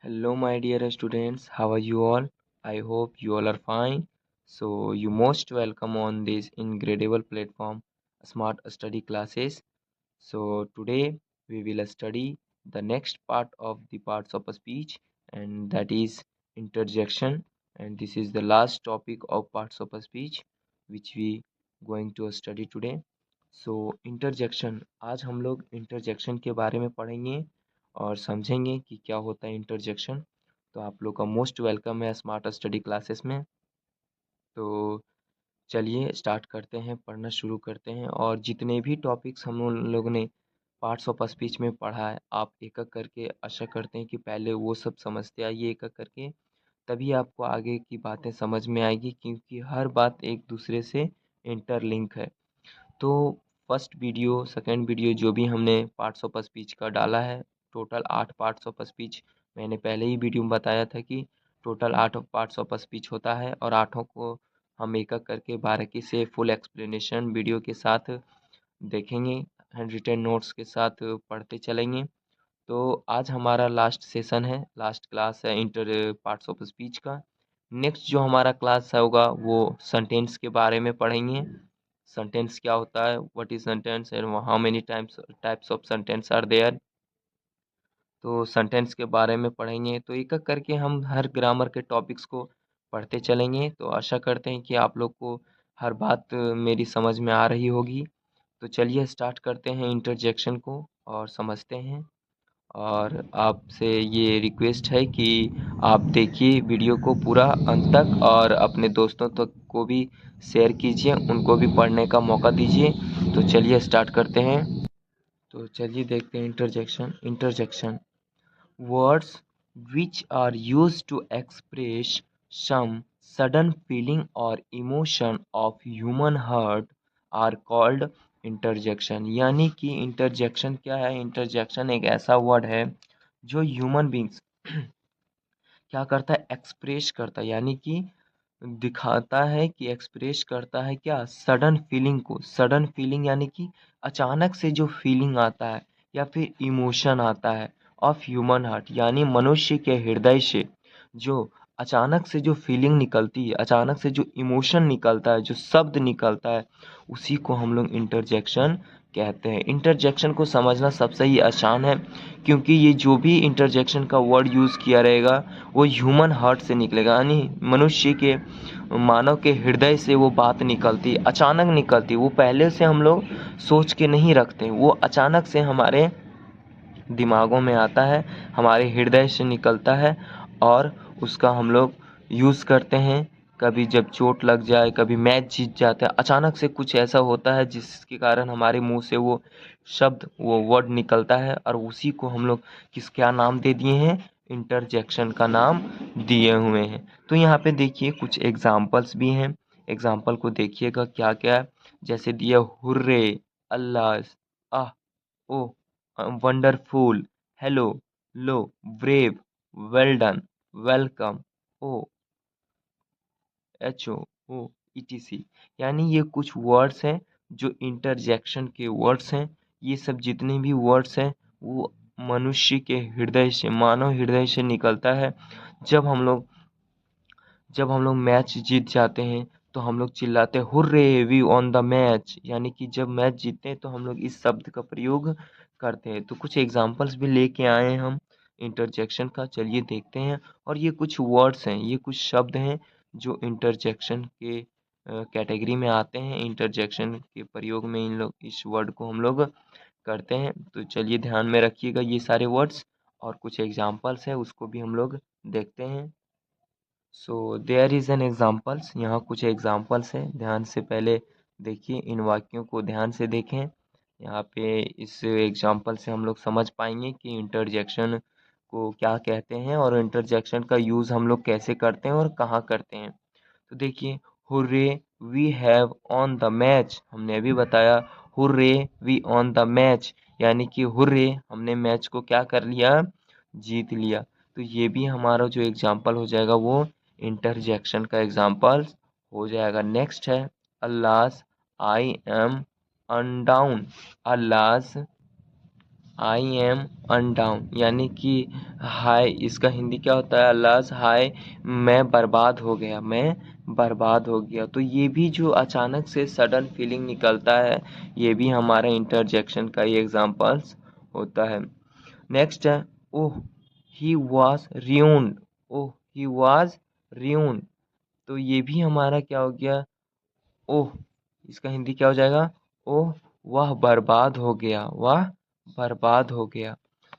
Hello, my dear students. How are you all? I hope you all are fine. So, you most welcome on this incredible platform, Smart Study Classes. So, today we will study the next part of the parts of a speech, and that is interjection. And this is the last topic of parts of a speech, which we going to study today. So, interjection. आज हम लोग interjection के बारे में पढ़ेंगे और समझेंगे कि क्या होता है इंटरजेक्शन। तो आप लोग का मोस्ट वेलकम है स्मार्ट स्टडी क्लासेस में। तो चलिए स्टार्ट करते हैं, पढ़ना शुरू करते हैं और जितने भी टॉपिक्स हम लोगों ने पार्ट्स ऑफ स्पीच में पढ़ा है, आप एक-एक करके आशा करते हैं कि पहले वो सब समझते आइए एक-एक करके, तभी आपको आगे की बातें समझ में आएगी क्योंकि हर बात एक दूसरे से इंटरलिंक है। तो फर्स्ट वीडियो, सेकंड वीडियो जो भी हमने पार्ट्स ऑफ स्पीच का डाला है, टोटल 8 पार्ट्स ऑफ स्पीच मैंने पहले ही वीडियो में बताया था कि टोटल 8 पार्ट्स ऑफ स्पीच होता है और आठों को हम एक-एक करके बारीकी से फुल एक्सप्लेनेशन वीडियो के साथ देखेंगे, हैंड रिटन नोट्स के साथ पढ़ते चलेंगे। तो आज हमारा लास्ट सेशन है, लास्ट क्लास है इंटर पार्ट्स ऑफ स्पीच का। नेक्स्ट जो हमारा क्लास होगा वो सेंटेंस के बारे में पढ़ेंगे। सेंटेंस क्या होता है, what is sentence and how many types of sentence are there. तो सेंटेंस के बारे में पढ़ेंगे। तो एक एक करके हम हर ग्रामर के टॉपिक्स को पढ़ते चलेंगे। तो आशा करते हैं कि आप लोग को हर बात मेरी समझ में आ रही होगी। तो चलिए स्टार्ट करते हैं इंटरजेक्शन को और समझते हैं। और आपसे ये रिक्वेस्ट है कि आप देखिए वीडियो को पूरा अंत तक और अपने दोस्तों तक को भी शेयर कीजिए, उनको भी पढ़ने का मौका दीजिए। तो चलिए स्टार्ट करते हैं। तो चलिए देखते हैं interjection. Interjection words which are used to express some sudden feeling or emotion of human heart are called interjection। यानी कि interjection क्या है? interjection एक ऐसा वर्ड है जो ह्यूमन बींग्स क्या करता है, एक्सप्रेस करता है, यानी कि दिखाता है कि एक्सप्रेस करता है क्या, सडन फीलिंग को। सडन फीलिंग यानी कि अचानक से जो फीलिंग आता है या फिर इमोशन आता है ऑफ ह्यूमन हार्ट, यानी मनुष्य के हृदय से जो अचानक से जो फीलिंग निकलती है, अचानक से जो इमोशन निकलता है, जो शब्द निकलता है, उसी को हम लोग इंटरजेक्शन कहते हैं। इंटरजेक्शन को समझना सबसे ही आसान है क्योंकि ये जो भी इंटरजेक्शन का वर्ड यूज़ किया रहेगा वो ह्यूमन हार्ट से निकलेगा, यानी मनुष्य के, मानव के हृदय से वो बात निकलती, अचानक निकलती। वो पहले से हम लोग सोच के नहीं रखते, वो अचानक से हमारे दिमागों में आता है, हमारे हृदय से निकलता है और उसका हम लोग यूज़ करते हैं। कभी जब चोट लग जाए, कभी मैच जीत जाता है, अचानक से कुछ ऐसा होता है जिसके कारण हमारे मुंह से वो शब्द, वो वर्ड निकलता है और उसी को हम लोग क्या नाम दे दिए हैं, इंटरजेक्शन का नाम दिए हुए हैं। तो यहाँ पे देखिए कुछ एग्जाम्पल्स भी हैं, एग्जाम्पल को देखिएगा क्या क्या है। जैसे दिया हुर्रे, अल्लाह, आह, ओ, वंडरफुल, हेलो, लो, ब्रेव, वेल डन, वेलकम, ओ, एच ओ ईटीसी। यानी ये कुछ वर्ड्स हैं जो इंटरजेक्शन के वर्ड्स हैं। ये सब जितने भी वर्ड्स हैं वो मनुष्य के हृदय से, मानव हृदय से निकलता है। जब हम लोग जब हम लोग मैच जीत जाते हैं तो हम लोग चिल्लाते हैं hurray we on the match, यानी कि जब मैच जीतते हैं तो हम लोग इस शब्द का प्रयोग करते हैं। तो कुछ एग्जांपल्स भी लेके आए हैं हम इंटरजेक्शन का, चलिए देखते हैं। और ये कुछ वर्ड्स हैं, ये कुछ शब्द हैं जो इंटरजेक्शन के कैटेगरी में आते हैं। इंटरजेक्शन के प्रयोग में इन लोग इस वर्ड को हम लोग करते हैं। तो चलिए ध्यान में रखिएगा ये सारे वर्ड्स और कुछ एग्जाम्पल्स है उसको भी हम लोग देखते हैं। So there is an examples, यहाँ कुछ एग्जाम्पल्स हैं, ध्यान से पहले देखिए, इन वाक्यों को ध्यान से देखें। यहाँ पे इस एग्जाम्पल से हम लोग समझ पाएंगे कि इंटरजेक्शन को क्या कहते हैं और इंटरजेक्शन का यूज़ हम लोग कैसे करते हैं और कहाँ करते हैं। तो देखिए, hurray we have on the match, हमने अभी बताया hurray we on the match, यानी कि हुर्रे हमने मैच को क्या कर लिया, जीत लिया। तो ये भी हमारा जो एग्जाम्पल हो जाएगा वो इंटरजेक्शन का एग्जाम्पल हो जाएगा। नेक्स्ट है अल्लास, आई एम अनडाउन, अल्लास आई एम अनडाउन, यानी कि हाय, इसका हिंदी क्या होता है अल्लाह हाय, मैं बर्बाद हो गया, मैं बर्बाद हो गया। तो ये भी जो अचानक से सडन फीलिंग निकलता है, ये भी हमारा इंटरजेक्शन का ही एग्जांपल्स होता है। नेक्स्ट है oh he was ruined, oh he was ruined, तो ये भी हमारा क्या हो गया, ओह, इसका हिंदी क्या हो जाएगा, ओह वह बर्बाद हो गया, वह बर्बाद हो गया।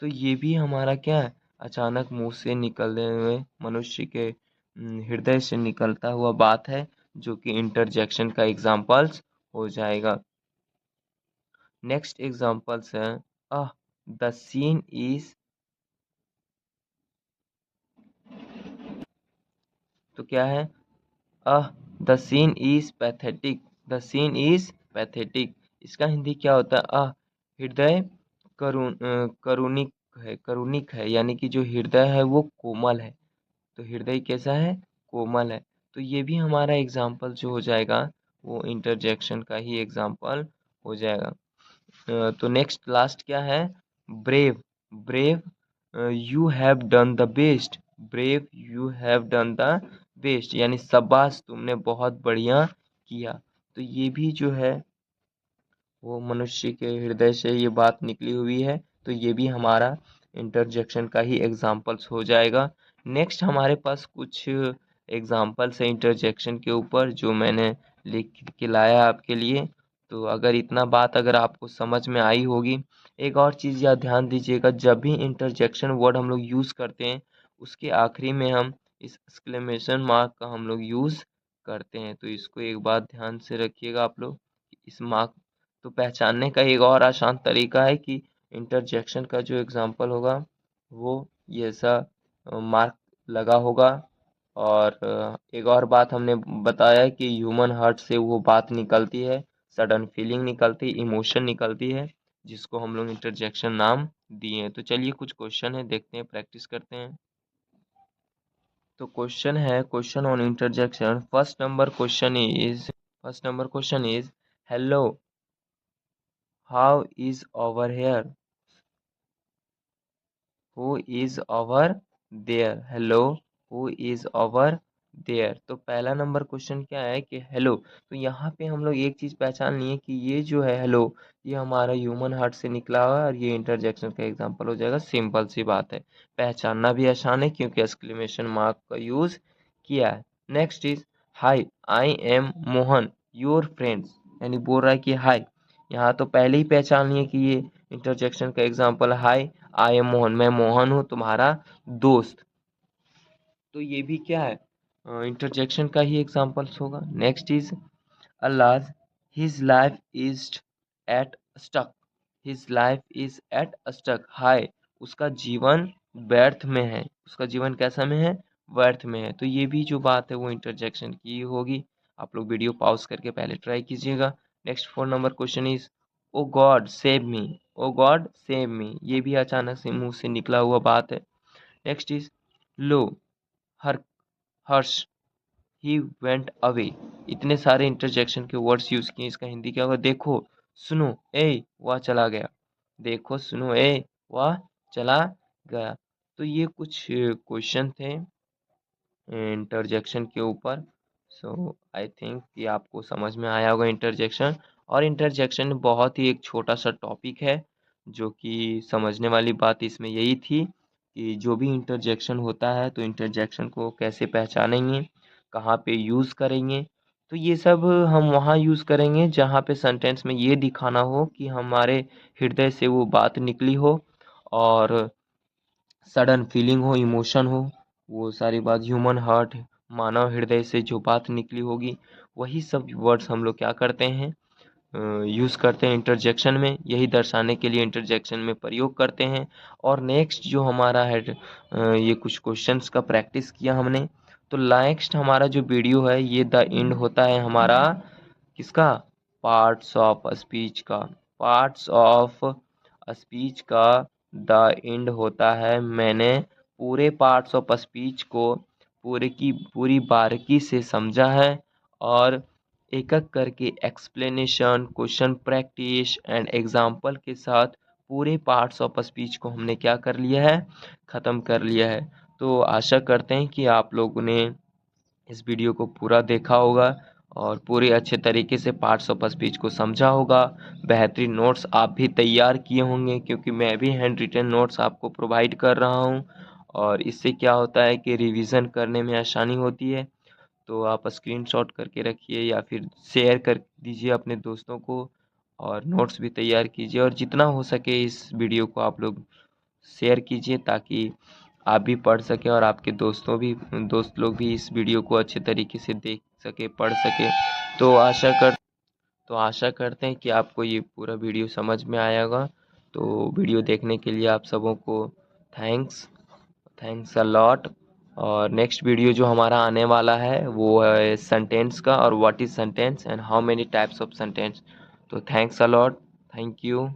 तो ये भी हमारा क्या है, अचानक मुंह से निकलने हुए मनुष्य के हृदय से निकलता हुआ बात है, जो कि इंटरजेक्शन का एग्जाम्पल्स हो जाएगा। नेक्स्ट एग्जाम्पल्स है द सीन इज, तो क्या है, the scene is pathetic, the scene is pathetic, इसका हिंदी क्या होता है, हृदय करुणिक है, करुणिक है, यानी कि जो हृदय है वो कोमल है। तो हृदय कैसा है, कोमल है। तो ये भी हमारा एग्जाम्पल जो हो जाएगा वो इंटरजेक्शन का ही एग्जाम्पल हो जाएगा। तो नेक्स्ट लास्ट क्या है, brave, brave you have done the best, brave you have done the best, यानी शाबाश तुमने बहुत बढ़िया किया। तो ये भी जो है वो मनुष्य के हृदय से ये बात निकली हुई है, तो ये भी हमारा इंटरजेक्शन का ही एग्जाम्पल्स हो जाएगा। नेक्स्ट हमारे पास कुछ एग्जाम्पल्स है इंटरजेक्शन के ऊपर जो मैंने लिख के लाया आपके लिए। तो अगर इतना बात अगर आपको समझ में आई होगी, एक और चीज़ या ध्यान दीजिएगा, जब भी इंटरजेक्शन वर्ड हम लोग यूज़ करते हैं उसके आखिरी में हम इस एक्सक्लेमेशन मार्क का हम लोग यूज़ करते हैं। तो इसको एक बात ध्यान से रखिएगा आप लोग, इस मार्क तो पहचानने का एक और आसान तरीका है कि इंटरजेक्शन का जो एग्जाम्पल होगा वो ये ऐसा मार्क लगा होगा। और एक और बात हमने बताया कि ह्यूमन हार्ट से वो बात निकलती है, सडन फीलिंग निकलती है, इमोशन निकलती है, जिसको हम लोग इंटरजेक्शन नाम दिए हैं। तो चलिए कुछ क्वेश्चन है, देखते हैं, प्रैक्टिस करते हैं। तो क्वेश्चन है, question on interjection, first number question is hello how is over here, who is over there, hello who is over there. तो पहला नंबर क्वेश्चन क्या है कि हेलो, तो यहाँ पे हम लोग एक चीज़ पहचान लिए कि ये जो है हेलो, ये हमारा ह्यूमन हार्ट से निकला हुआ है और ये इंटरजेक्शन का एग्जांपल हो जाएगा। सिंपल सी बात है, पहचानना भी आसान है क्योंकि एक्सक्लेमेशन मार्क का यूज़ किया है। Next is high I am Mohan your friends, यानी बोल रहा है कि हाई, यहाँ तो पहले ही पहचान लिए कि ये इंटरजेक्शन का example high I am Mohan, मैं मोहन हूँ तुम्हारा दोस्त। तो ये भी क्या है, इंटरजेक्शन का ही एग्जांपल्स होगा। Next is alas his life is at stuck, his life is at stuck, हाय उसका जीवन व्यर्थ में है, उसका जीवन कैसा में है, व्यर्थ में है। तो ये भी जो बात है वो इंटरजेक्शन की होगी। आप लोग वीडियो पॉज करके पहले ट्राई कीजिएगा। Next 4 number question is oh God save me, oh God save me, ये भी अचानक से मुंह से निकला हुआ बात है। Next is low her Harsh he went away, इतने सारे इंटरजेक्शन के वर्ड्स यूज किए, इसका हिंदी क्या होगा, देखो सुनो ए वह चला गया, देखो सुनो ए वह चला गया। तो ये कुछ क्वेश्चन थे इंटरजेक्शन के ऊपर। सो आई थिंक कि आपको समझ में आया होगा इंटरजेक्शन। और इंटरजेक्शन बहुत ही एक छोटा सा टॉपिक है, जो कि समझने वाली बात इसमें यही थी कि जो भी इंटरजेक्शन होता है तो इंटरजेक्शन को कैसे पहचानेंगे, कहाँ पे यूज़ करेंगे। तो ये सब हम वहाँ यूज़ करेंगे जहाँ पे सेंटेंस में ये दिखाना हो कि हमारे हृदय से वो बात निकली हो और सडन फीलिंग हो, इमोशन हो, वो सारी बात ह्यूमन हार्ट, मानव हृदय से जो बात निकली होगी, वही सब वर्ड्स हम लोग क्या करते हैं, यूज़ करते हैं इंटरजेक्शन में, यही दर्शाने के लिए इंटरजेक्शन में प्रयोग करते हैं। और नेक्स्ट जो हमारा है, ये कुछ क्वेश्चंस का प्रैक्टिस किया हमने। तो नेक्स्ट हमारा जो वीडियो है ये द एंड होता है हमारा किसका, पार्ट्स ऑफ स्पीच का, पार्ट्स ऑफ स्पीच का द एंड होता है। मैंने पूरे पार्ट्स ऑफ स्पीच को पूरे की पूरी बारीकी से समझा है और एक एक करके explanation, question practice and example के साथ पूरे पार्ट्स ऑफ स्पीच को हमने क्या कर लिया है, ख़त्म कर लिया है। तो आशा करते हैं कि आप लोगों ने इस वीडियो को पूरा देखा होगा और पूरे अच्छे तरीके से पार्ट्स ऑफ स्पीच को समझा होगा। बेहतरीन नोट्स आप भी तैयार किए होंगे, क्योंकि मैं भी हैंड रिटन नोट्स आपको प्रोवाइड कर रहा हूँ और इससे क्या होता है कि रिवीजन करने में आसानी होती है। तो आप स्क्रीनशॉट करके रखिए या फिर शेयर कर दीजिए अपने दोस्तों को और नोट्स भी तैयार कीजिए, और जितना हो सके इस वीडियो को आप लोग शेयर कीजिए ताकि आप भी पढ़ सकें और आपके दोस्त लोग भी इस वीडियो को अच्छे तरीके से देख सके, पढ़ सके। तो आशा करते हैं कि आपको ये पूरा वीडियो समझ में आया होगा। तो वीडियो देखने के लिए आप सबों को थैंक्स अ लॉट। और नेक्स्ट वीडियो जो हमारा आने वाला है वो है सेंटेंस का, और what is sentence and how many types of sentence. तो thanks a lot, thank you.